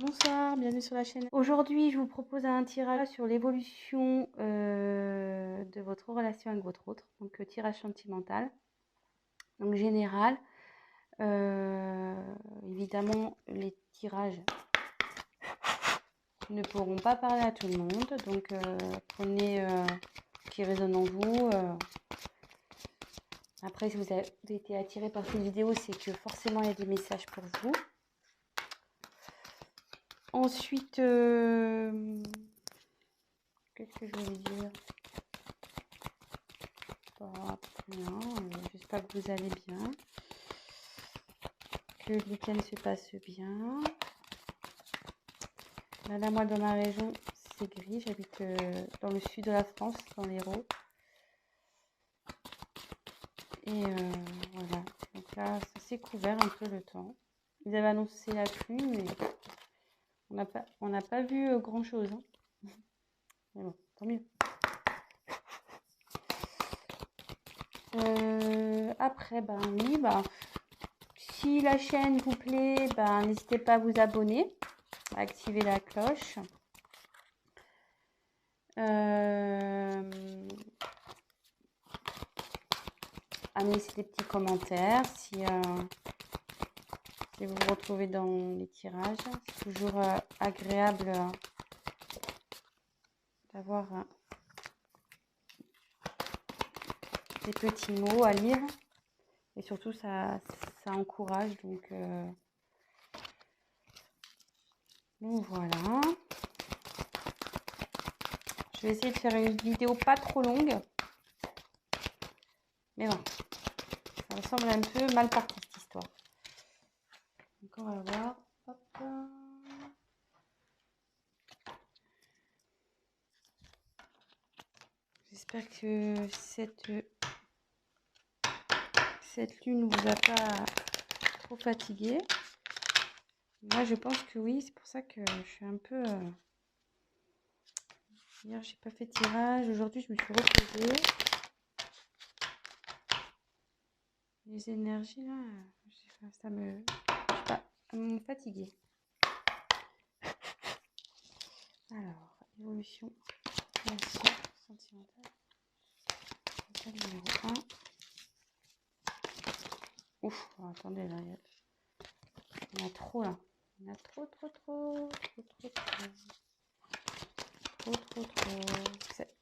Bonsoir, bienvenue sur la chaîne. Aujourd'hui, je vous propose un tirage sur l'évolution de votre relation avec votre autre. Donc, tirage sentimental. Donc, général. Évidemment, les tirages ne pourront pas parler à tout le monde. Donc, prenez ce qui résonne en vous. Après, si vous avez été attiré par cette vidéo, c'est que forcément, il y a des messages pour vous. Ensuite, qu'est-ce que je voulais dire? Rien, j'espère que vous allez bien, que le week-end se passe bien. Là, moi, dans ma région, c'est gris. J'habite dans le sud de la France, dans l'Hérault. Et voilà. Donc là, ça s'est couvert un peu le temps. Ils avaient annoncé la pluie, mais on n'a pas vu grand-chose. Hein. Mais bon, tant mieux. Après, ben oui, si la chaîne vous plaît, n'hésitez pas à vous abonner, à activer la cloche. À me laisser des petits commentaires si vous vous retrouvez dans les tirages. C'est toujours agréable d'avoir des petits mots à lire. Et surtout, ça encourage. Donc voilà. Je vais essayer de faire une vidéo pas trop longue. Mais bon, ça me semble un peu mal parti cette histoire. Donc on va voir. Hop. J'espère que cette lune ne vous a pas trop fatigué. Moi, je pense que oui. C'est pour ça que je suis un peu... Hier, j'ai pas fait de tirage. Aujourd'hui, je me suis reposée. Les énergies, là, ça me... Je sais pas, elles m'ont fatiguée. Alors, évolution, relation sentimentale. Numéro 1. Ouf, oh, attendez, là, il y en a trop, là. Il y en a trop.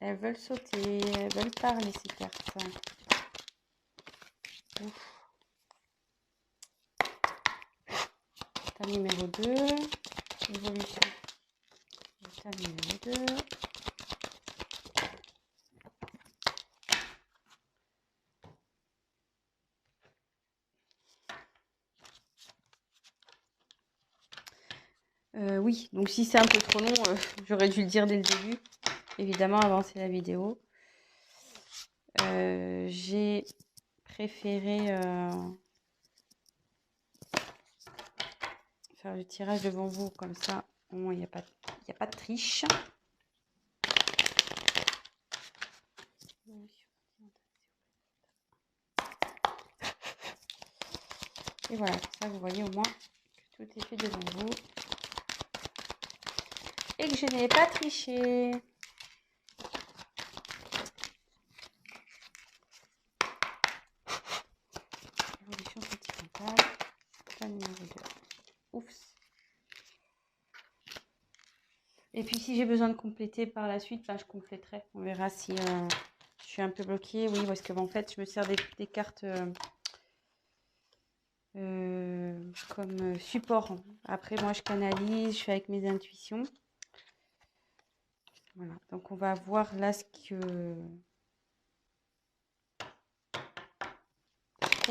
Elles veulent sauter, elles veulent parler, ces cartes. Ouf. État numéro 2. Évolution. État numéro 2. Oui, donc si c'est un peu trop long, j'aurais dû le dire dès le début. Évidemment, avancer la vidéo. J'ai préféré faire le tirage devant vous, comme ça, au moins il n'y a pas de triche. Et voilà, comme ça vous voyez au moins que tout est fait devant vous. Et que je n'ai pas triché. Évolution sentimentale. Plan numéro 2. Oups. Et puis si j'ai besoin de compléter par la suite, je compléterai. On verra si je suis un peu bloquée. Oui, parce que en fait, je me sers des cartes comme support. Après, moi, je canalise, je fais avec mes intuitions. Voilà, donc on va voir là ce qu'on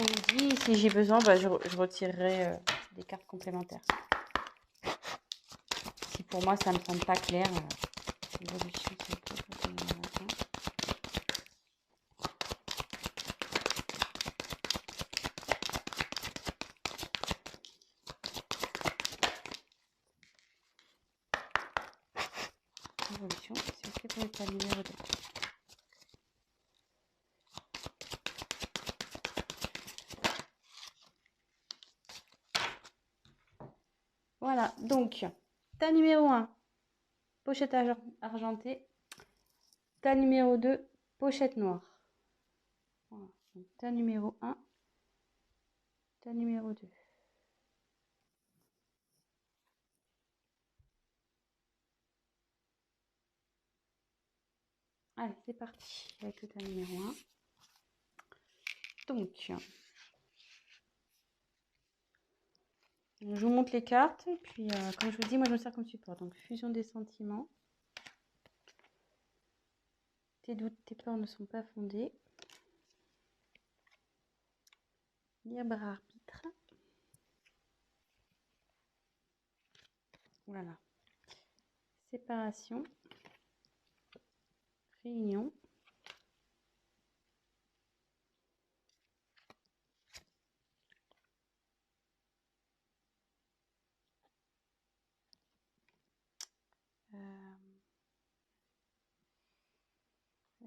me dit. Si j'ai besoin, je retirerai des cartes complémentaires. Si pour moi, ça ne me semble pas clair, évolution, c'est ok pour l'état numéro 2. Voilà, donc Tas numéro 1, pochette argentée. Tas numéro 2, pochette noire. Voilà. Donc, tas numéro 1, tas numéro 2. Allez, c'est parti avec le tas numéro 1. Donc, je vous montre les cartes. Et puis, comme je vous dis, moi, je me sers comme support. Donc, fusion des sentiments. Tes doutes, tes peurs ne sont pas fondés. Libre arbitre. Voilà. Séparation. Réunion.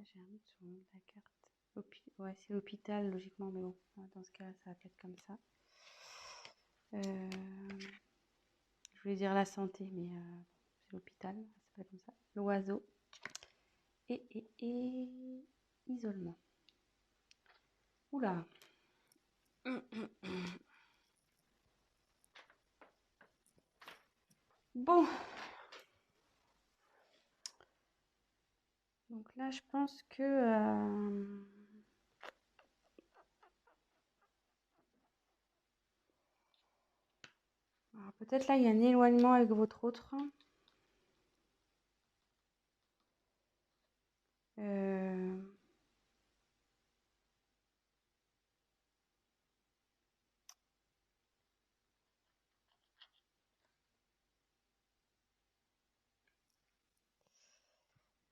J'ai un doute sur le nom de la carte. Ouais, c'est l'hôpital, logiquement, mais bon, dans ce cas-là, ça va peut-être comme ça. Je voulais dire la santé, mais c'est l'hôpital, ça s'appelle comme ça. L'oiseau. Et isolement. Oula. Bon. Donc là, je pense que... alors peut-être là, il y a un éloignement avec votre autre.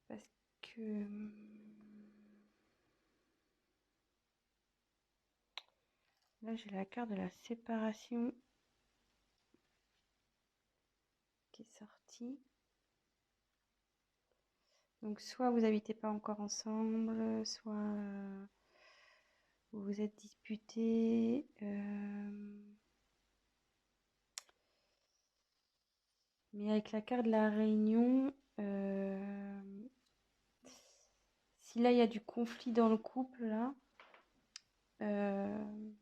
Parce que... là, j'ai la carte de la séparation qui est sortie. Donc, soit vous n'habitez pas encore ensemble, soit vous vous êtes disputés. Mais avec la carte de la réunion, si là, il y a du conflit dans le couple, là,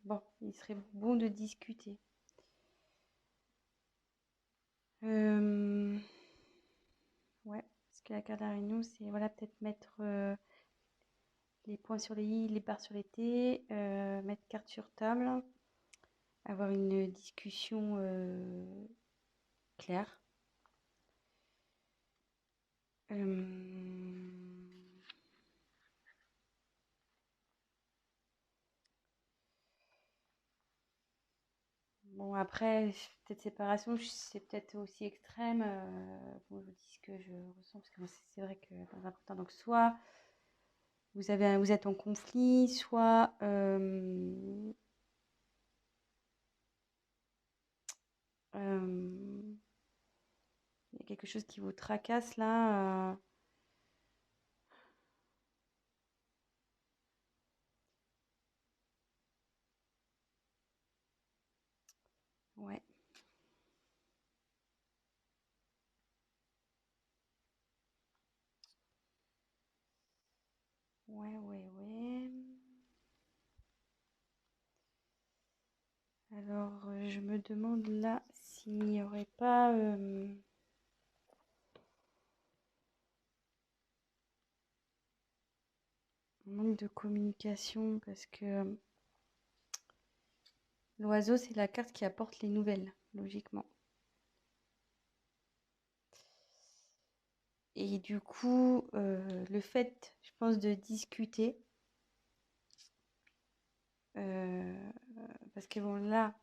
bon, il serait bon de discuter. Ouais, parce que la carte de la réunion, c'est voilà, peut-être mettre les points sur les i, les barres sur les t, mettre carte sur table, avoir une discussion claire. Bon, après, peut-être séparation, c'est peut-être aussi extrême. Bon, je vous dis ce que je ressens, parce que c'est vrai que dans un premier temps, donc soit vous êtes en conflit, soit il y a quelque chose qui vous tracasse là. Ouais. Ouais. Alors, je me demande là s'il n'y aurait pas un manque de communication, parce que l'oiseau, c'est la carte qui apporte les nouvelles, logiquement. Et du coup, le fait, je pense, de discuter, parce que bon, là,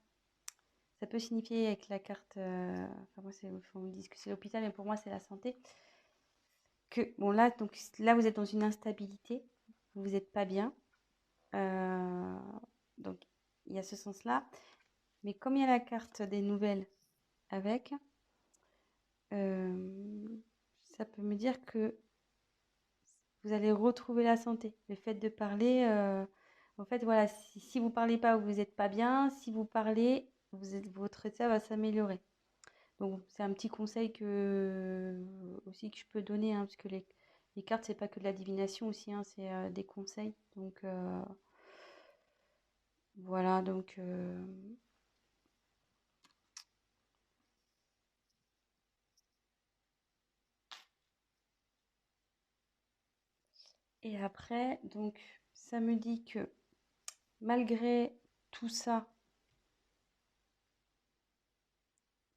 ça peut signifier avec la carte, enfin moi, on me dit que c'est l'hôpital, mais pour moi, c'est la santé, que bon, là, donc, là, vous êtes dans une instabilité, vous n'êtes pas bien, donc il y a ce sens-là, mais comme il y a la carte des nouvelles avec, ça peut me dire que vous allez retrouver la santé. Le fait de parler, en fait, voilà, si vous ne parlez pas, vous n'êtes pas bien. Si vous parlez, votre état va s'améliorer. Bon, c'est un petit conseil aussi que je peux donner, hein, parce que les cartes, c'est pas que de la divination aussi, hein, c'est des conseils. Donc voilà, donc et après, donc ça me dit que malgré tout ça,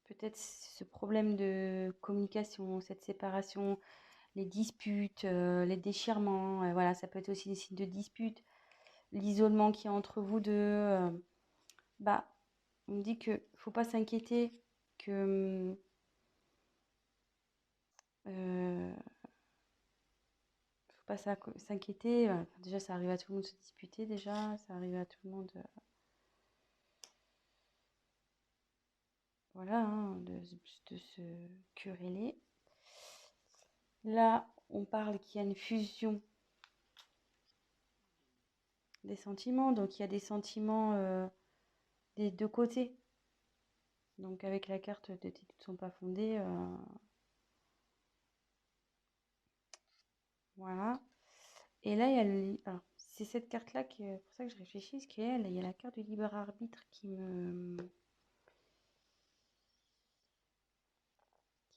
peut-être ce problème de communication, cette séparation, les disputes, les déchirements, voilà, ça peut être aussi des signes de dispute, l'isolement qu'il y a entre vous deux. Bah, on me dit que faut pas s'inquiéter, que faut pas s'inquiéter. Enfin, déjà, ça arrive à tout le monde de se disputer, déjà, ça arrive à tout le monde, voilà, hein, de se quereller. Là, on parle qu'il y a une fusion des sentiments, donc il y a des sentiments des deux côtés. Donc avec la carte de tes doutes ne sont pas fondés, voilà. Et là, il y a alors, c'est cette carte-là qui est pour ça que je réfléchis, parce qu'il y a la carte du libre arbitre qui me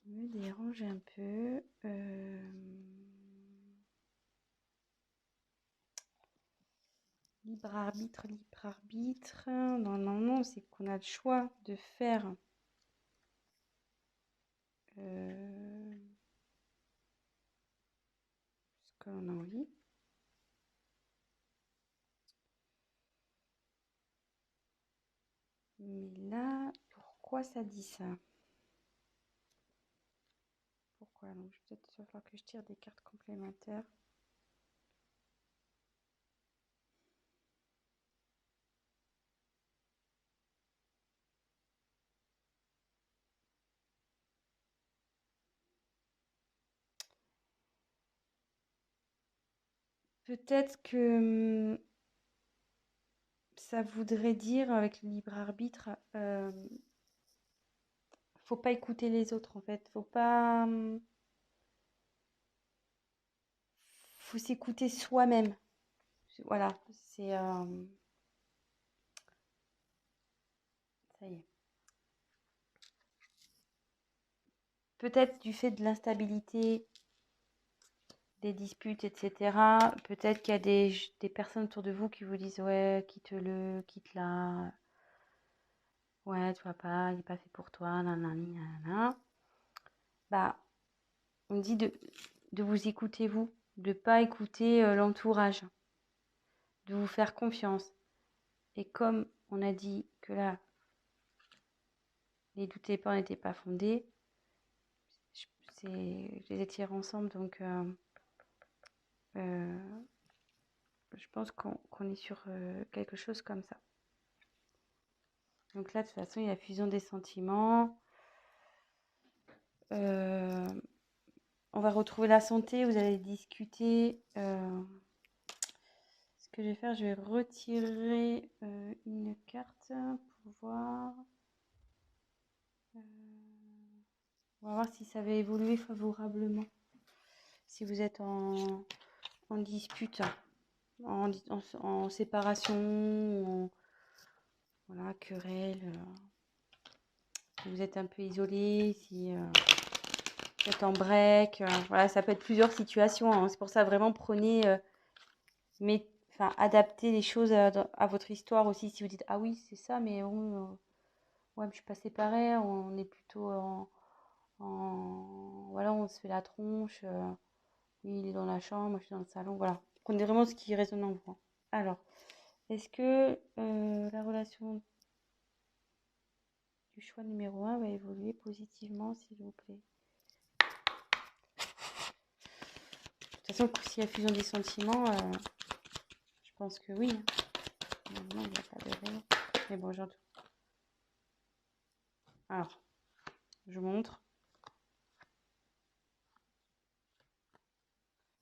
dérange un peu. Libre arbitre, libre arbitre. Normalement, c'est qu'on a le choix de faire ce qu'on a envie. Mais là, pourquoi ça dit ça? Pourquoi? Donc, peut-être il va falloir que je tire des cartes complémentaires. Peut-être que ça voudrait dire, avec le libre arbitre, faut pas écouter les autres en fait. Faut s'écouter soi-même. Voilà, c'est ça y est. Peut-être du fait de l'instabilité, des disputes, etc. Peut-être qu'il y a des personnes autour de vous qui vous disent ouais, quitte-le, quitte-la. Ouais, tu vois pas, il n'est pas fait pour toi, nanani, nanana. Bah, on dit de vous écouter vous, de pas écouter l'entourage, de vous faire confiance. Et comme on a dit que là, les doutes et peurs n'étaient pas fondés, je les ai tirés ensemble, donc je pense qu'on est sur quelque chose comme ça. Donc là, de toute façon, il y a la fusion des sentiments. On va retrouver la santé, vous allez discuter. Ce que je vais faire, je vais retirer une carte pour voir. On va voir si ça va évoluer favorablement. Si vous êtes en dispute, en séparation, voilà, querelle, si vous êtes un peu isolé, si vous êtes en break, voilà, ça peut être plusieurs situations, hein. C'est pour ça, vraiment, prenez, adaptez les choses à votre histoire aussi. Si vous dites, ah oui, c'est ça, mais bon, ouais, mais je suis pas séparée, on est plutôt voilà, on se fait la tronche, lui, il est dans la chambre, moi, je suis dans le salon, voilà. Prenez vraiment ce qui résonne en vous. Alors, est-ce que la relation du choix numéro 1 va évoluer positivement, s'il vous plaît? De toute façon, s'il y a fusion des sentiments, je pense que oui. Normalement, il n'y a pas de raison. Mais bon, j'entends. Alors, je montre.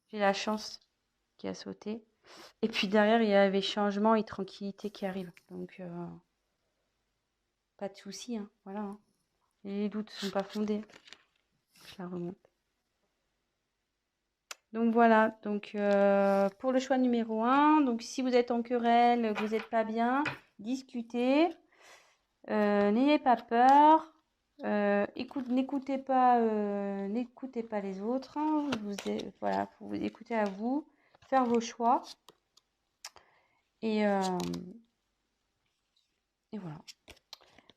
J'ai la chance qui a sauté. Et puis derrière, il y avait changement et tranquillité qui arrive. Donc, pas de souci, hein. Voilà, hein. Les doutes ne sont pas fondés. Je la remonte. Donc voilà, donc pour le choix numéro 1, donc si vous êtes en querelle, que vous n'êtes pas bien, discutez, n'ayez pas peur, n'écoutez pas les autres, hein, voilà, faut vous écouter à vous, faire vos choix, et voilà.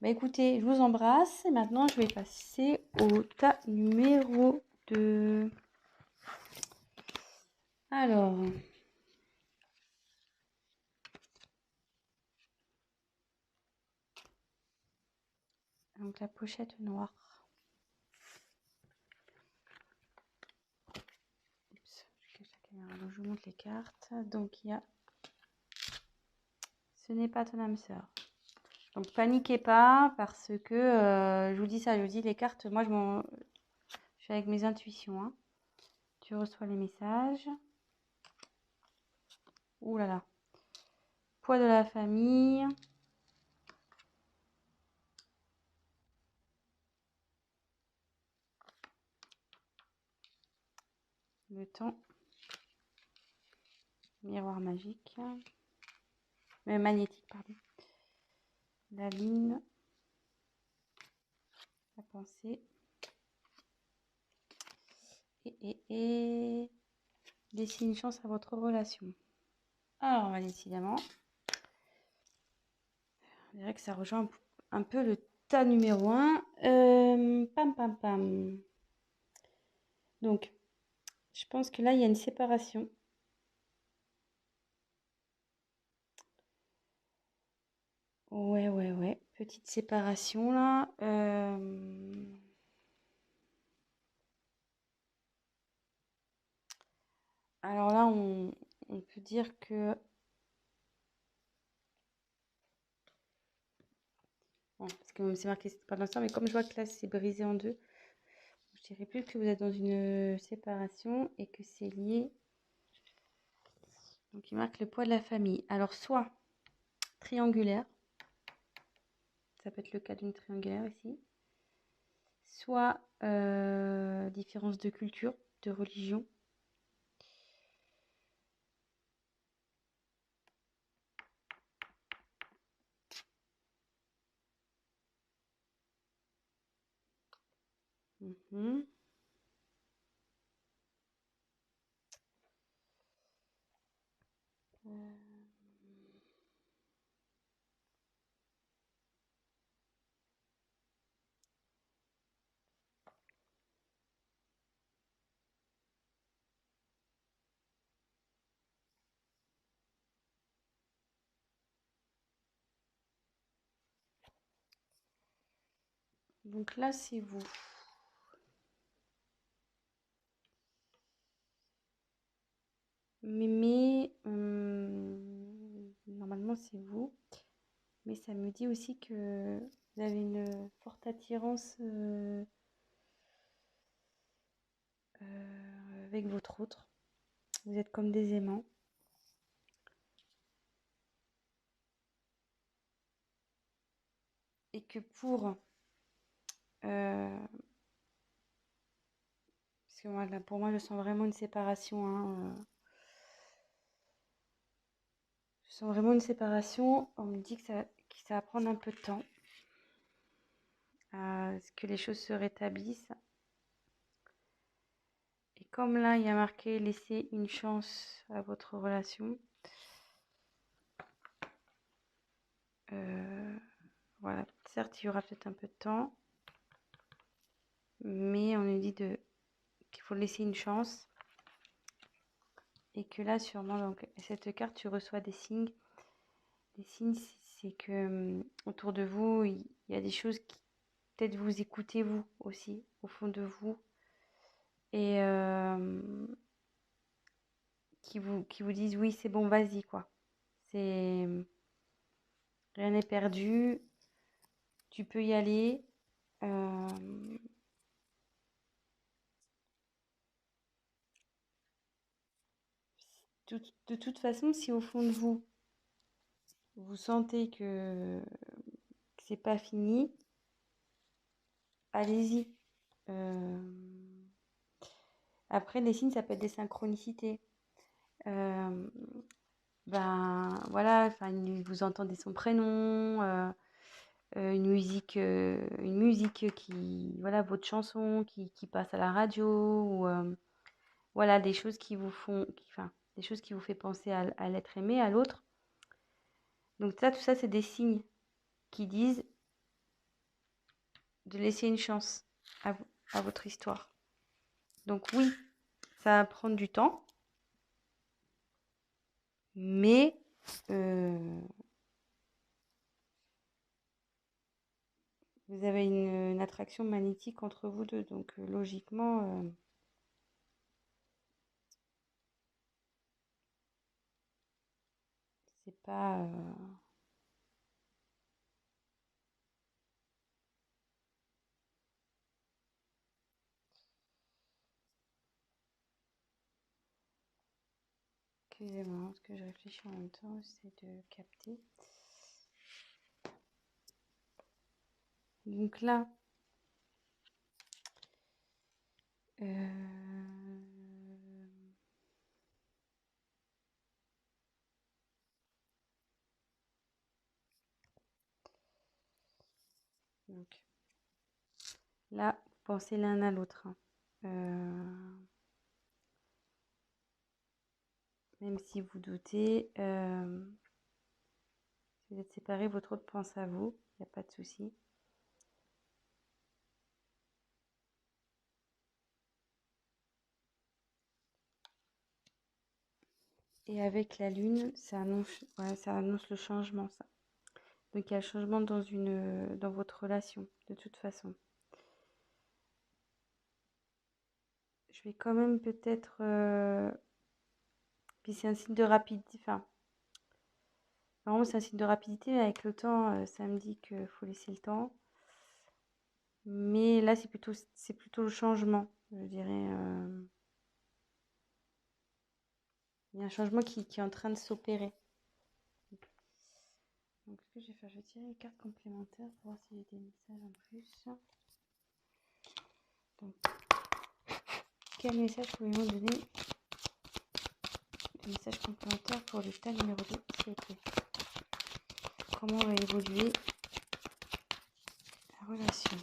Bah écoutez, je vous embrasse, et maintenant je vais passer au tas numéro 2. Alors... Donc la pochette noire. Oups, je cache la caméra. Donc, je vous montre les cartes. Donc il y a ce n'est pas ton âme sœur. Donc paniquez pas parce que je vous dis ça, je vous dis les cartes, moi je suis avec mes intuitions. Hein. Tu reçois les messages. Ouh là là. Poids de la famille. Le temps. Miroir magique. Magnétique, pardon. La lune. La pensée. Et laissez une chance à votre relation. Alors, décidément, on dirait que ça rejoint un peu le tas numéro 1. Pam, pam, pam. Donc, je pense que là, il y a une séparation. Ouais. Petite séparation, là. Alors là, on peut dire que... Bon, parce que c'est marqué c'est pas dans ça, mais comme je vois que là, c'est brisé en deux, je dirais plus que vous êtes dans une séparation et que c'est lié. Donc, il marque le poids de la famille. Alors, soit triangulaire, ça peut être le cas d'une triangulaire ici, soit différence de culture, de religion. Mhm. Donc là, c'est vous. Mais normalement, c'est vous. Mais ça me dit aussi que vous avez une forte attirance avec votre autre. Vous êtes comme des aimants. Et que pour... parce que moi, là, pour moi, je sens vraiment une séparation. Hein, je sens vraiment une séparation. On me dit que ça va prendre un peu de temps. À ce que les choses se rétablissent. Et comme là, il y a marqué laisser une chance à votre relation. Voilà, certes, il y aura peut-être un peu de temps. Mais on nous dit qu'il faut laisser une chance. Et que là, sûrement, donc, cette carte, tu reçois des signes. Les signes, c'est que autour de vous, il y a des choses qui peut-être vous écoutez vous aussi, au fond de vous. Et qui vous disent oui, c'est bon, vas-y, quoi. C'est rien n'est perdu, tu peux y aller. De toute façon, si au fond de vous, vous sentez que c'est pas fini, allez-y. Après, les signes, ça peut être des synchronicités. Ben voilà, enfin, vous entendez son prénom, une musique qui, voilà, votre chanson qui passe à la radio, ou voilà, des choses qui vous font, enfin, des choses qui vous fait penser à l'être aimé, à l'autre. Donc ça, tout ça, c'est des signes qui disent de laisser une chance à votre histoire. Donc oui, ça va prendre du temps, mais vous avez une attraction magnétique entre vous deux. Donc logiquement, c'est pas... Excusez-moi, parce que je réfléchis en même temps, j'essaie de capter. Donc là, donc là, pensez l'un à l'autre, hein. Même si vous doutez, si vous êtes séparés, votre autre pense à vous, il n'y a pas de souci. Et avec la lune, ça annonce le changement, ça. Donc il y a le changement dans votre relation, de toute façon. Je vais quand même peut-être... puis c'est un signe de rapidité, enfin, normalement c'est un signe de rapidité, mais avec le temps, ça me dit qu'il faut laisser le temps. Mais là, c'est plutôt le changement, je dirais. Il y a un changement qui est en train de s'opérer. Donc, ce que je vais faire, je vais tirer les cartes complémentaires pour voir s'il y a des messages en plus. Donc, quel message pouvez-vous donner? Des messages complémentaires pour le tas numéro 2, s'il vous plaît. Comment va évoluer la relation?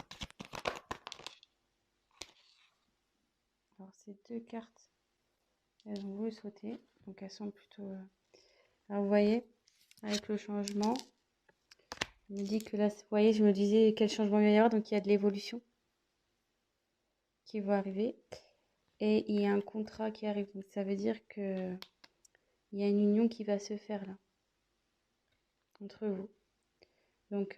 Alors, ces deux cartes, elles ont voulu sauter. Donc, elles sont plutôt... Alors, vous voyez, avec le changement, je me dis que là, vous voyez, je me disais quel changement il va y avoir. Donc, il y a de l'évolution qui va arriver. Et il y a un contrat qui arrive. Donc, ça veut dire que il y a une union qui va se faire là, entre vous. Donc,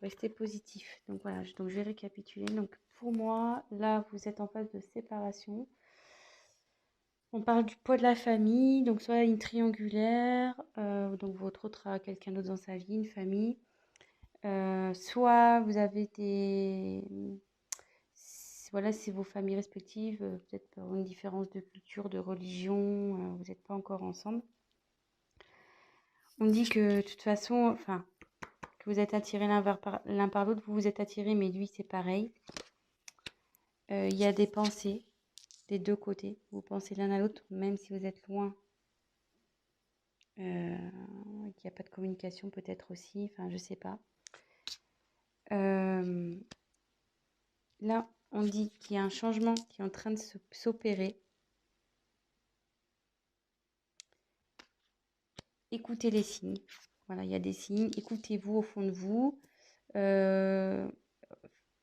restez positif. Donc, voilà. Donc, je vais récapituler. Donc, pour moi, là, vous êtes en phase de séparation. On parle du poids de la famille. Donc, soit une triangulaire. Donc, votre autre a quelqu'un d'autre dans sa vie, une famille. Soit vous avez voilà, c'est vos familles respectives, peut-être pour une différence de culture, de religion, vous n'êtes pas encore ensemble. On dit que de toute façon, enfin, que vous êtes attirés l'un par l'autre, vous vous êtes attirés, mais lui, c'est pareil. Il y a des pensées des deux côtés. Vous pensez l'un à l'autre, même si vous êtes loin. Qu'il n'y a pas de communication, peut-être aussi. Enfin, je sais pas. Là, on dit qu'il y a un changement qui est en train de s'opérer. Écoutez les signes. Voilà, il y a des signes. Écoutez-vous au fond de vous.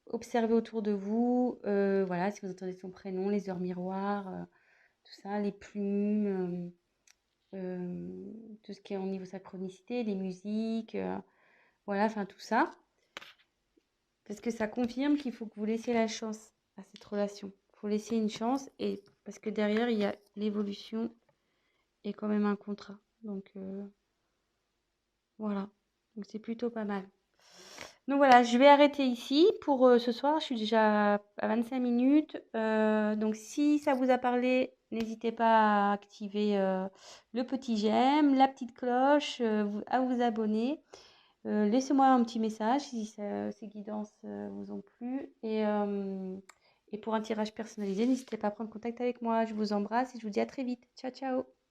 Observez autour de vous. Voilà, si vous entendez son prénom, les heures miroirs, tout ça, les plumes, tout ce qui est au niveau synchronicité, les musiques, voilà, enfin tout ça. Parce que ça confirme qu'il faut que vous laissiez la chance à cette relation. Il faut laisser une chance, et parce que derrière, il y a l'évolution et quand même un contrat. Donc, voilà. Donc, c'est plutôt pas mal. Donc voilà, je vais arrêter ici pour ce soir. Je suis déjà à 25 minutes. Donc si ça vous a parlé, n'hésitez pas à activer le petit j'aime, la petite cloche, à vous abonner. Laissez-moi un petit message si ces guidances vous ont plu. Et pour un tirage personnalisé, n'hésitez pas à prendre contact avec moi. Je vous embrasse et je vous dis à très vite. Ciao, ciao!